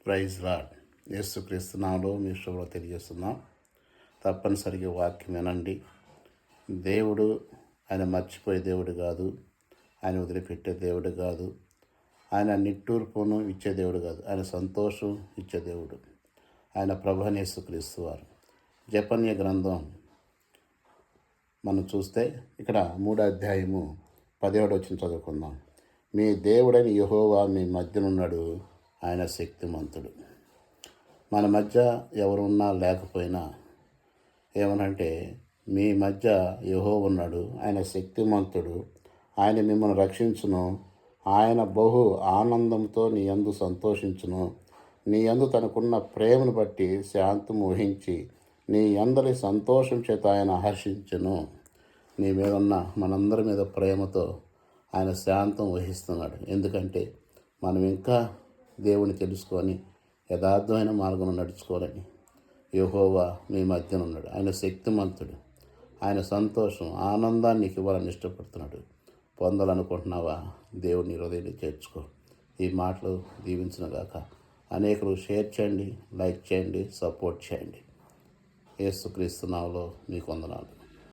Praise lord. యేసుక్రీస్తు నామములో మీ శుభములు తెలియజేస్తున్నాం. తప్పనిసరిగా వాక్యం వినండి. దేవుడు ఆయన మర్చిపోయే దేవుడు కాదు, ఆయన వదిలిపెట్టే దేవుడు కాదు, ఆయన నిట్టూర్పును ఇచ్చే దేవుడు కాదు, ఆయన సంతోషం ఇచ్చే దేవుడు. ఆయన ప్రభువైన యేసుక్రీస్తు వారు. జెఫన్యా గ్రంథం మనం చూస్తే ఇక్కడ 3వ అధ్యాయము 17వ వచనం చదువుకుందాం. మీ దేవుడైన యెహోవా మీ మధ్యనున్నాడు, ఆయన శక్తిమంతుడు. మన మధ్య ఎవరున్నా లేకపోయినా ఏమనంటే మీ మధ్య యెహోవా ఉన్నాడు, ఆయన శక్తిమంతుడు, ఆయన మిమ్మల్ని రక్షించును, ఆయన బహు ఆనందంతో నీ యందు సంతోషించును, నీ యందు తనకున్న ప్రేమను బట్టి శాంతం వహించి నీ అందరి సంతోషం చేత ఆయన హర్షించును. నీ మీద ఉన్న మనందరి మీద ప్రేమతో ఆయన శాంతం వహిస్తున్నాడు. ఎందుకంటే మనం ఇంకా దేవుని తెలుసుకొని యథార్థమైన మార్గంలో నడుచుకోవాలని యెహోవా మీ మధ్యన ఉన్నాడు. ఆయన శక్తిమంతుడు, ఆయన సంతోషం ఆనందాన్ని నీకు ఇవ్వాలని ఇష్టపడుతున్నాడు. పొందాలనుకుంటున్నావా? దేవుని హృదయాన్ని చేర్చుకో. ఈ మాటలు దీవించునుగాక. అనేకులు షేర్ చేయండి, లైక్ చేయండి, సపోర్ట్ చేయండి. యేసుక్రీస్తు నామములో మీకు వందనాలు.